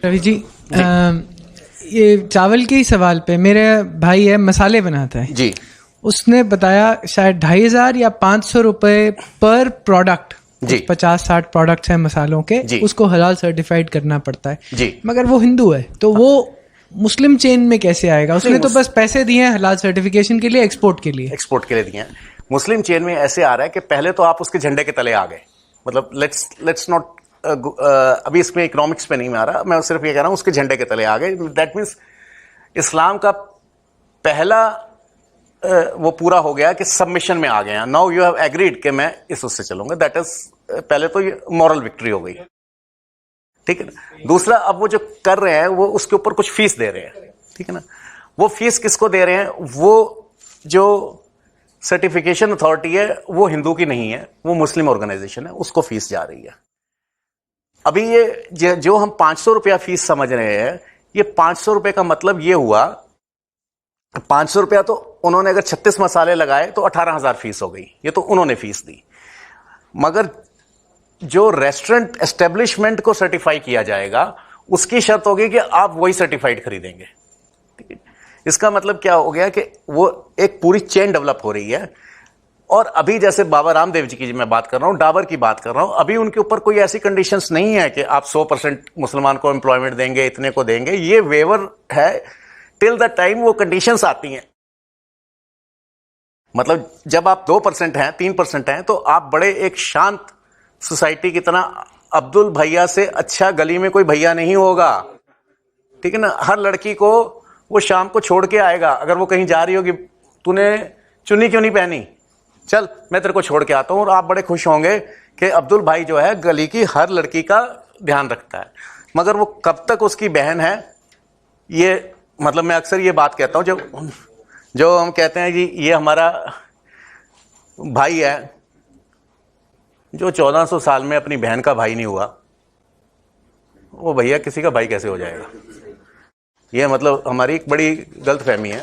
रवि जी, ये चावल के ही सवाल पे मेरे भाई है, मसाले बनाता है जी। उसने बताया शायद 2,500 या 500 रुपए पर प्रोडक्ट, जी। 50-60 प्रोडक्ट्स हैं मसालों के, जी। उसको हलाल सर्टिफाइड करना पड़ता है। जी। मगर वो हिंदू है तो वो मुस्लिम चेन में कैसे आएगा? उसने तो बस पैसे दिए हैं हलाल सर्टिफिकेशन के लिए, एक्सपोर्ट के लिए। एक्सपोर्ट के लिए दिए हैं। मुस्लिम चेन में ऐसे आ रहा है कि पहले तो आप उसके झंडे के तले आ गए। मतलब लेट्स नॉट अभी इसमें इकोनॉमिक्स पे नहीं में आ रहा, मैं सिर्फ ये कह रहा हूं उसके झंडे के तले आ गए। दैट मीन्स इस्लाम का पहला वो पूरा हो गया कि सबमिशन में आ गए। नाउ यू हैव एग्रीड कि मैं इस उससे चलूंगा। दैट इज पहले तो ये मॉरल विक्ट्री हो गई, ठीक है ना। दूसरा, अब वो जो कर रहे हैं वो उसके ऊपर कुछ फीस दे रहे हैं, ठीक है ना। वो फीस किसको दे रहे हैं? वो जो सर्टिफिकेशन अथॉरिटी है वो हिंदू की नहीं है, वो मुस्लिम ऑर्गेनाइजेशन है, उसको फीस जा रही है। अभी ये जो हम 500 रुपया फीस समझ रहे हैं, ये 500 रुपए का मतलब ये हुआ, 500 रुपया तो उन्होंने अगर 36 मसाले लगाए तो 18,000 फीस हो गई, ये तो उन्होंने फीस दी। मगर जो रेस्टोरेंट एस्टेब्लिशमेंट को सर्टिफाई किया जाएगा उसकी शर्त होगी कि आप वही सर्टिफाइड खरीदेंगे, ठीक है। इसका मतलब क्या हो गया कि वो एक पूरी चेन डेवलप हो रही है। और अभी जैसे बाबा रामदेव जी की मैं बात कर रहा हूं, डाबर की बात कर रहा हूं, अभी उनके ऊपर कोई ऐसी कंडीशंस नहीं है कि आप 100% मुसलमान को एम्प्लॉयमेंट देंगे, इतने को देंगे। ये वेवर है टिल द टाइम वो कंडीशंस आती हैं। मतलब जब आप 2% हैं, 3% हैं, तो आप बड़े एक शांत सोसाइटी की तरह, अब्दुल भैया से अच्छा गली में कोई भैया नहीं होगा, ठीक है ना। हर लड़की को वो शाम को छोड़ के आएगा। अगर वो कहीं जा रही होगी, तूने चुन्नी क्यों नहीं पहनी, चल मैं तेरे को छोड़ के आता हूं, और आप बड़े खुश होंगे कि अब्दुल भाई जो है गली की हर लड़की का ध्यान रखता है। मगर वो कब तक उसकी बहन है, ये मतलब मैं अक्सर ये बात कहता हूं, जो हम कहते हैं जी ये हमारा भाई है, जो 1400 साल में अपनी बहन का भाई नहीं हुआ, वो भैया किसी का भाई कैसे हो जाएगा? ये मतलब हमारी एक बड़ी गलत फहमी है।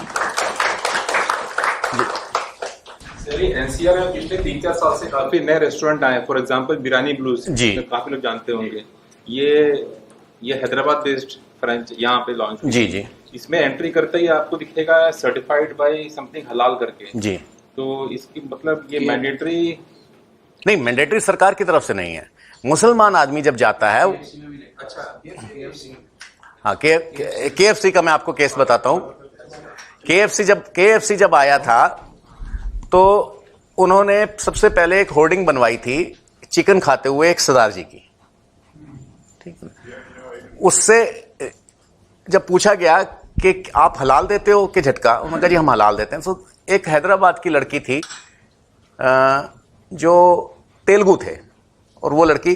एनसीआर में पिछले 3-4 साल से काफी नए रेस्टोरेंट आए, फॉर एग्जांपल बिरयानी ब्लूज, जी, काफी लोग जानते होंगे। ये हैदराबाद बेस्ड फ्रेंच यहाँ पे लॉन्च। जी जी। इसमें एंट्री करते ही आपको दिखेगा सर्टिफाइड बाय समथिंग हलाल करके। जी। तो इसकी मतलब ये मैंडेटरी नहीं, मैंडेटरी सरकार की तरफ से नहीं है। मुसलमान आदमी जब जाता है, अच्छा, हाँ, KFC का मैं आपको केस बताता हूं। KFC जब आया था तो उन्होंने सबसे पहले एक होर्डिंग बनवाई थी चिकन खाते हुए एक सरदार जी की, ठीक है। उससे जब पूछा गया कि आप हलाल देते हो कि झटका, उन्होंने कहा जी हम हलाल देते हैं। तो एक हैदराबाद की लड़की थी जो तेलुगु थे, और वो लड़की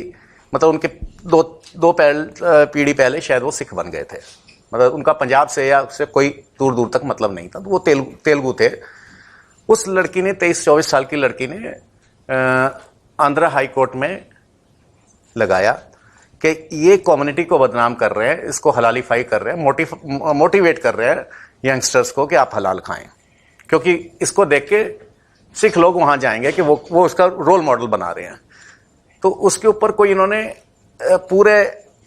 मतलब उनके दो पीढ़ी पहले शायद वो सिख बन गए थे। मतलब उनका पंजाब से या उससे कोई दूर दूर तक मतलब नहीं था, तो वो तेलुगु थे। उस लड़की ने 23-24 साल की लड़की ने आंध्रा हाई कोर्ट में लगाया कि ये कम्युनिटी को बदनाम कर रहे हैं, इसको हलालीफाई कर रहे हैं, मोटिवेट कर रहे हैं यंगस्टर्स को कि आप हलाल खाएं, क्योंकि इसको देख के सिख लोग वहां जाएंगे कि वो उसका रोल मॉडल बना रहे हैं। तो उसके ऊपर कोई इन्होंने पूरे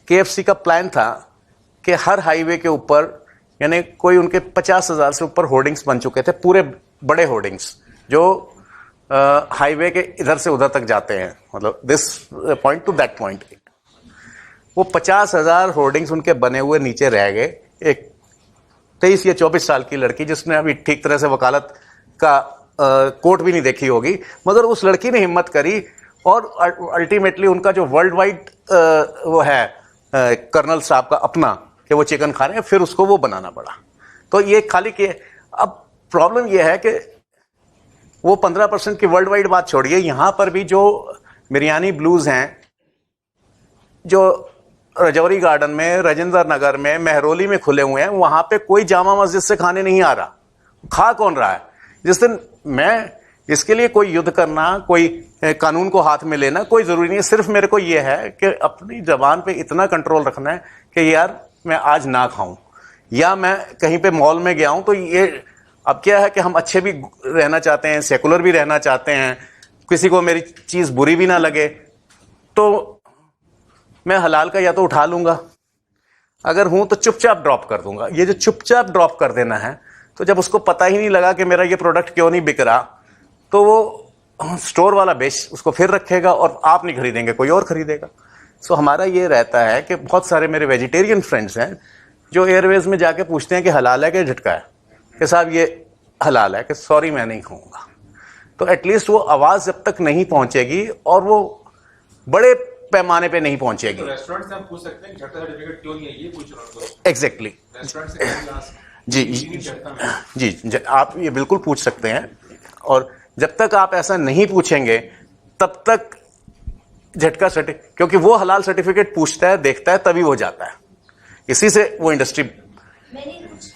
KFC का प्लान था कि हर हाईवे के ऊपर, यानी कोई उनके 50,000 से ऊपर होर्डिंग्स बन चुके थे, पूरे बड़े होर्डिंग्स जो हाईवे के इधर से उधर तक जाते हैं, मतलब this point two that point. वो 50,000 होर्डिंग्स उनके बने हुए नीचे रह गए। एक 23 या 24 साल की लड़की जिसने अभी ठीक तरह से वकालत का कोर्ट भी नहीं देखी होगी, मगर उस लड़की ने हिम्मत करी, और अल्टीमेटली उनका जो वर्ल्ड वाइड वो है कर्नल साहब का अपना कि वो चिकन खा रहे हैं, फिर उसको वो बनाना पड़ा। तो ये खाली कि अब प्रॉब्लम ये है कि वो 15% की वर्ल्ड वाइड बात छोड़िए, यहां पर भी जो बिरयानी ब्लूज हैं, जो रजौरी गार्डन में, राजेंद्र नगर में, मेहरौली में खुले हुए हैं, वहां पे कोई जामा मस्जिद से खाने नहीं आ रहा। खा कौन रहा है? जिस दिन मैं इसके लिए कोई युद्ध करना, कोई कानून को हाथ में लेना कोई जरूरी नहीं है। सिर्फ मेरे को यह है कि अपनी जबान पे इतना कंट्रोल रखना है कि यार मैं आज ना खाऊं, या मैं कहीं पे मॉल में गया हूं तो ये अब क्या है कि हम अच्छे भी रहना चाहते हैं, सेकुलर भी रहना चाहते हैं, किसी को मेरी चीज बुरी भी ना लगे, तो मैं हलाल का या तो उठा लूंगा। अगर हूं तो चुपचाप ड्रॉप कर दूंगा। ये जो चुपचाप ड्रॉप कर देना है, तो जब उसको पता ही नहीं लगा कि मेरा ये प्रोडक्ट क्यों नहीं बिक रहा, तो वो स्टोर वाला बेच उसको फिर रखेगा और आप नहीं खरीदेंगे, कोई और खरीदेगा। सो हमारा ये रहता है कि बहुत सारे मेरे वेजिटेरियन फ्रेंड्स हैं जो एयरवेज में जाके पूछते हैं कि हलाल है कि झटका है, कि साहब ये हलाल है, कि सॉरी मैं नहीं खाऊंगा। तो एटलीस्ट वो आवाज जब तक नहीं पहुंचेगी और वो बड़े पैमाने पे नहीं पहुंचेगी। तो रेस्टोरेंट से हम पूछ सकते हैं झटका सर्टिफिकेट क्यों नहीं है, ये पूछ रहा हूँ। एग्जैक्टली रेस्टोरेंट से क्यों जी, आप ये बिल्कुल पूछ सकते हैं। और जब तक आप ऐसा नहीं पूछेंगे तब तक झटका सर्टिफिकेट, क्योंकि वो हलाल सर्टिफिकेट पूछता है, देखता है, तभी वो जाता है। इसी से वो इंडस्ट्री मैंने कुछ